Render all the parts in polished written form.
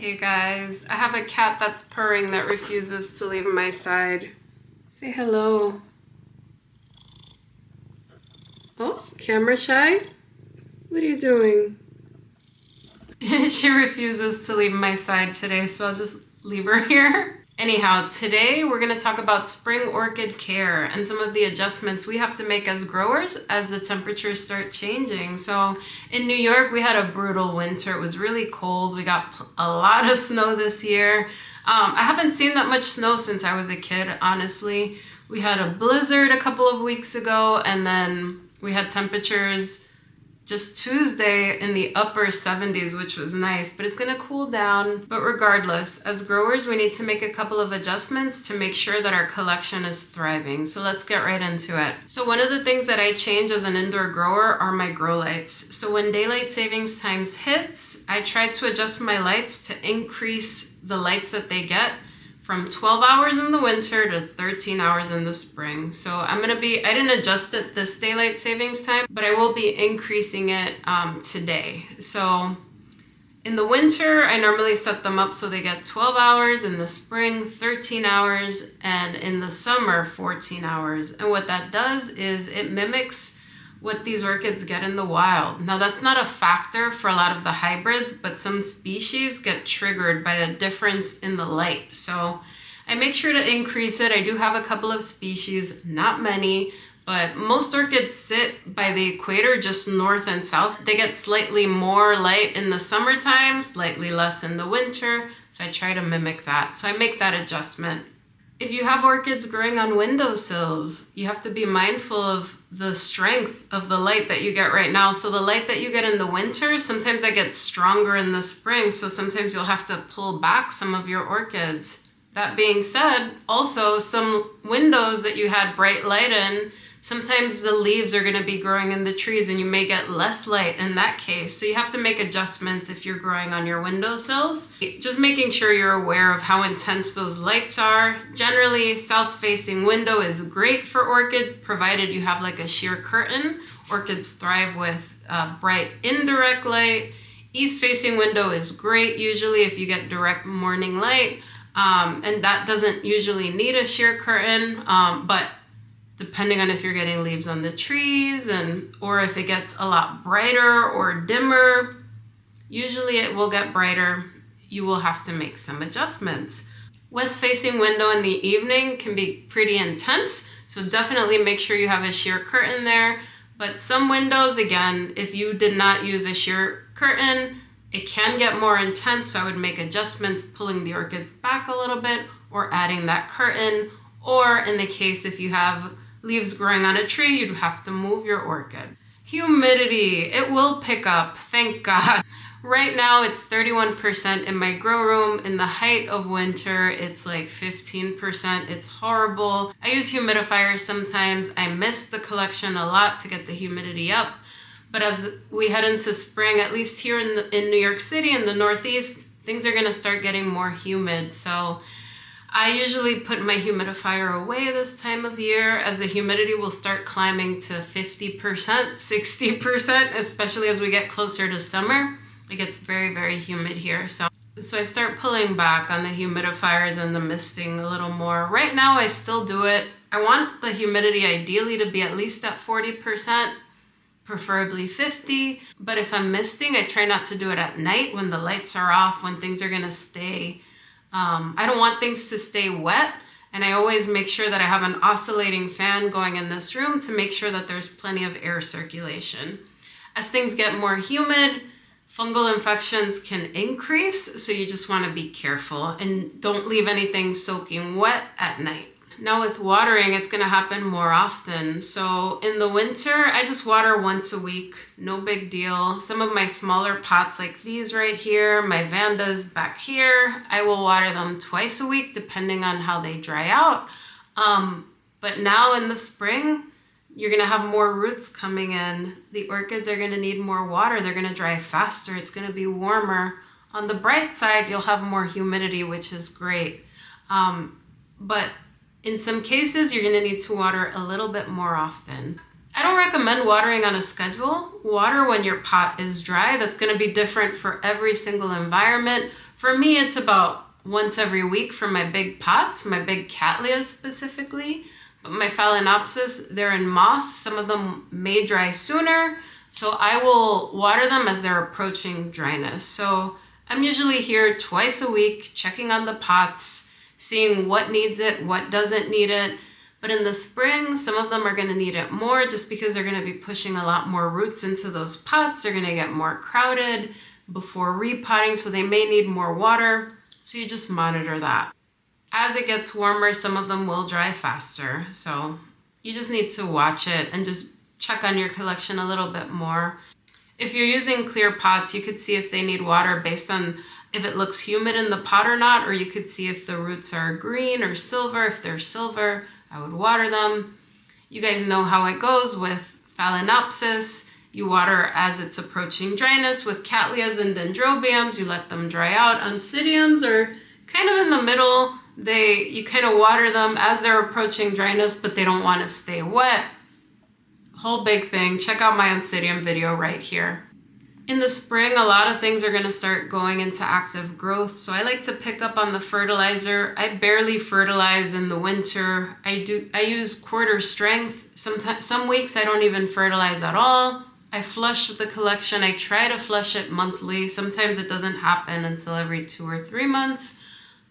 Hey guys, I have a cat that's purring that refuses to leave my side. Say hello. Oh, camera shy? What are you doing? She refuses to leave my side today, so I'll just leave her here. Anyhow, today we're going to talk about spring orchid care and some of the adjustments we have to make as growers as the temperatures start changing. So in New York, we had a brutal winter. It was really cold. We got a lot of snow this year. I haven't seen that much snow since I was a kid, honestly. We had a blizzard a couple of weeks ago, and then we had temperatures just Tuesday in the upper 70s, which was nice, but it's gonna cool down. But regardless, as growers, we need to make a couple of adjustments to make sure that our collection is thriving. So let's get right into it. So one of the things that I change as an indoor grower are my grow lights. So when daylight savings times hits, I try to adjust my lights to increase the lights that they get from 12 hours in the winter to 13 hours in the spring. So I didn't adjust it this daylight savings time, but I will be increasing it today. So in the winter, I normally set them up so they get 12 hours, in the spring, 13 hours, and in the summer, 14 hours. And what that does is it mimics what these orchids get in the wild. Now that's not a factor for a lot of the hybrids, but some species get triggered by the difference in the light. So I make sure to increase it. I do have a couple of species, not many, but most orchids sit by the equator, just north and south. They get slightly more light in the summertime, slightly less in the winter. So I try to mimic that. So I make that adjustment. If you have orchids growing on windowsills, you have to be mindful of the strength of the light that you get right now. So the light that you get in the winter, sometimes that gets stronger in the spring. So sometimes you'll have to pull back some of your orchids. That being said, also some windows that you had bright light in, sometimes the leaves are going to be growing in the trees and you may get less light in that case. So you have to make adjustments if you're growing on your windowsills. Just making sure you're aware of how intense those lights are. Generally, south-facing window is great for orchids, provided you have like a sheer curtain. Orchids thrive with bright indirect light. East-facing window is great usually if you get direct morning light. And that doesn't usually need a sheer curtain, but depending on if you're getting leaves on the trees or if it gets a lot brighter or dimmer, usually it will get brighter. You will have to make some adjustments. West-facing window in the evening can be pretty intense, so definitely make sure you have a sheer curtain there. But some windows, again, if you did not use a sheer curtain, it can get more intense, so I would make adjustments, pulling the orchids back a little bit or adding that curtain. Or in the case if you have leaves growing on a tree, you'd have to move your orchid. Humidity, it will pick up, thank God. Right now it's 31% in my grow room. In the height of winter, it's like 15%. It's horrible. I use humidifiers sometimes. I miss the collection a lot to get the humidity up. But as we head into spring, at least here in New York City, in the Northeast, things are gonna start getting more humid. So I usually put my humidifier away this time of year as the humidity will start climbing to 50%, 60%, especially as we get closer to summer. It gets very, very humid here. So I start pulling back on the humidifiers and the misting a little more. Right now, I still do it. I want the humidity ideally to be at least at 40%, preferably 50. But if I'm misting, I try not to do it at night when the lights are off, when things are gonna stay. I don't want things to stay wet, and I always make sure that I have an oscillating fan going in this room to make sure that there's plenty of air circulation. As things get more humid, fungal infections can increase, so you just want to be careful and don't leave anything soaking wet at night. Now with watering, it's going to happen more often. So in the winter, I just water once a week, no big deal. Some of my smaller pots like these right here, my Vandas back here, I will water them twice a week depending on how they dry out. But now in the spring, you're going to have more roots coming in. The orchids are going to need more water. They're going to dry faster. It's going to be warmer. On the bright side, you'll have more humidity, which is great. But in some cases, you're gonna need to water a little bit more often. I don't recommend watering on a schedule. Water when your pot is dry. That's gonna be different for every single environment. For me, it's about once every week for my big pots, my big cattleyas specifically. But my phalaenopsis, they're in moss. Some of them may dry sooner, so I will water them as they're approaching dryness. So I'm usually here twice a week, checking on the pots, seeing what needs it, what doesn't need it. But in the spring, some of them are gonna need it more just because they're gonna be pushing a lot more roots into those pots. They're gonna get more crowded before repotting, so they may need more water. So you just monitor that. As it gets warmer, some of them will dry faster. So you just need to watch it and just check on your collection a little bit more. If you're using clear pots, you could see if they need water based on if it looks humid in the pot or not, or you could see if the roots are green or silver. If they're silver, I would water them. You guys know how it goes with phalaenopsis. You water as it's approaching dryness. With cattleyas and dendrobiums, you let them dry out. Oncidiums are kind of in the middle. You kind of water them as they're approaching dryness, but they don't want to stay wet. Whole big thing. Check out my Oncidium video right here. In the spring, a lot of things are going to start going into active growth. So I like to pick up on the fertilizer. I barely fertilize in the winter. I use quarter strength. Some weeks I don't even fertilize at all. I flush the collection. I try to flush it monthly. Sometimes it doesn't happen until every 2 or 3 months.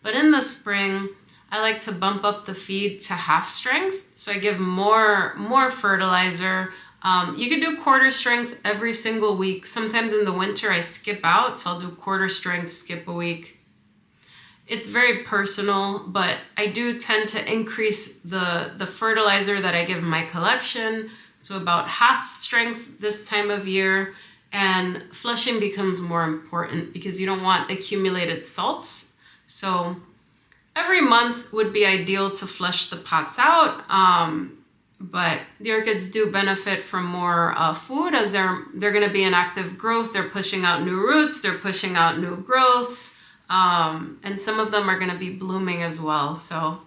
But in the spring, I like to bump up the feed to half strength. So I give more fertilizer. You could do quarter strength every single week. Sometimes in the winter I skip out, so I'll do quarter strength, skip a week. It's very personal, but I do tend to increase the fertilizer that I give my collection to about half strength this time of year. And flushing becomes more important because you don't want accumulated salts. So every month would be ideal to flush the pots out, but the orchids do benefit from more food as they're going to be in active growth. They're pushing out new roots, they're pushing out new growths, and some of them are going to be blooming as well. So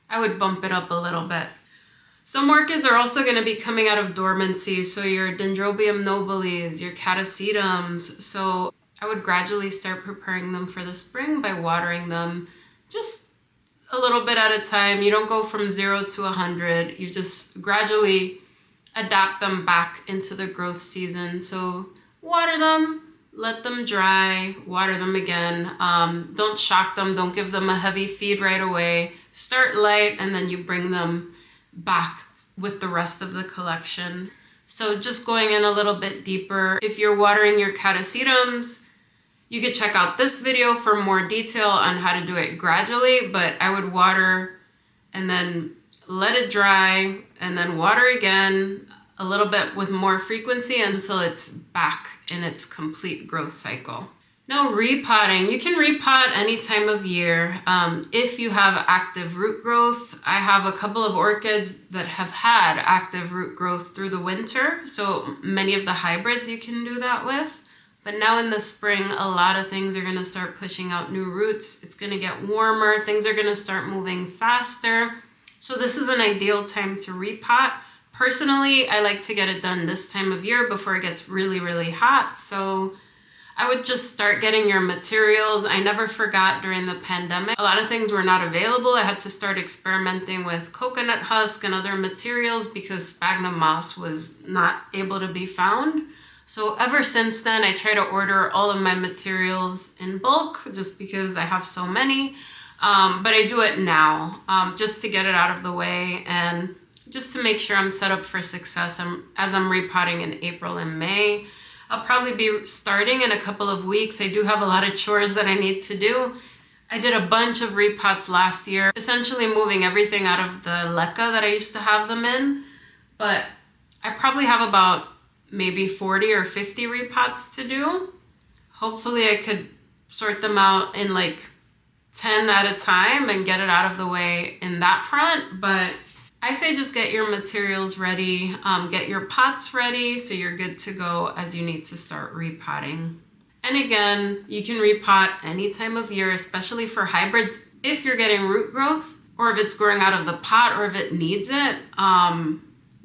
I would bump it up a little bit. Some orchids are also going to be coming out of dormancy, so your Dendrobium nobilis, your catasetums. So I would gradually start preparing them for the spring by watering them just a little bit at a time. You don't go from 0 to 100. You just gradually adapt them back into the growth season. So water them, let them dry, water them again. Don't shock them. Don't give them a heavy feed right away. Start light and then you bring them back with the rest of the collection. So just going in a little bit deeper, if you're watering your catasetums, you could check out this video for more detail on how to do it gradually, but I would water and then let it dry and then water again a little bit with more frequency until it's back in its complete growth cycle. Now repotting, you can repot any time of year. If you have active root growth, I have a couple of orchids that have had active root growth through the winter. So many of the hybrids you can do that with. But now in the spring, a lot of things are gonna start pushing out new roots. It's gonna get warmer, things are gonna start moving faster. So this is an ideal time to repot. Personally, I like to get it done this time of year before it gets really, really hot. So I would just start getting your materials. I never forgot during the pandemic. A lot of things were not available. I had to start experimenting with coconut husk and other materials because sphagnum moss was not able to be found. So ever since then, I try to order all of my materials in bulk just because I have so many. But I do it now just to get it out of the way and just to make sure I'm set up for success as I'm repotting in April and May. I'll probably be starting in a couple of weeks. I do have a lot of chores that I need to do. I did a bunch of repots last year, essentially moving everything out of the leca that I used to have them in. But I probably have about maybe 40 or 50 repots to do. Hopefully I could sort them out in like 10 at a time and get it out of the way in that front. But I say just get your materials ready, get your pots ready so you're good to go as you need to start repotting. And again, you can repot any time of year, especially for hybrids, if you're getting root growth or if it's growing out of the pot or if it needs it.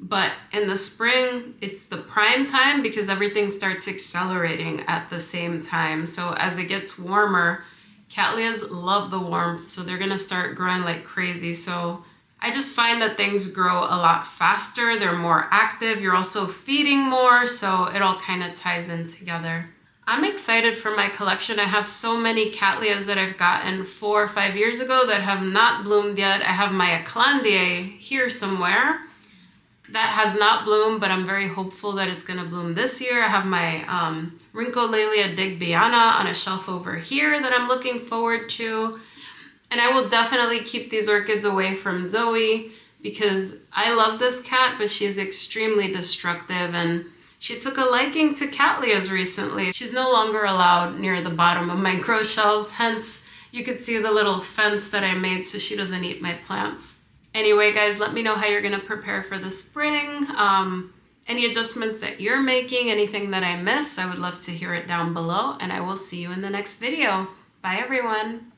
But in the spring, it's the prime time because everything starts accelerating at the same time. So as it gets warmer, Cattleyas love the warmth, so they're gonna start growing like crazy. So I just find that things grow a lot faster. They're more active. You're also feeding more, so it all kind of ties in together. I'm excited for my collection. I have so many Cattleyas that I've gotten 4 or 5 years ago that have not bloomed yet. I have my Eclandier here somewhere that has not bloomed, but I'm very hopeful that it's gonna bloom this year. I have my Rhyncholalia digbyana on a shelf over here that I'm looking forward to. And I will definitely keep these orchids away from Zoe because I love this cat, but she is extremely destructive, and she took a liking to Cattleyas recently. She's no longer allowed near the bottom of my grow shelves, hence you could see the little fence that I made so she doesn't eat my plants. Anyway, guys, let me know how you're gonna prepare for the spring. Any adjustments that you're making, anything that I missed, I would love to hear it down below, and I will see you in the next video. Bye, everyone.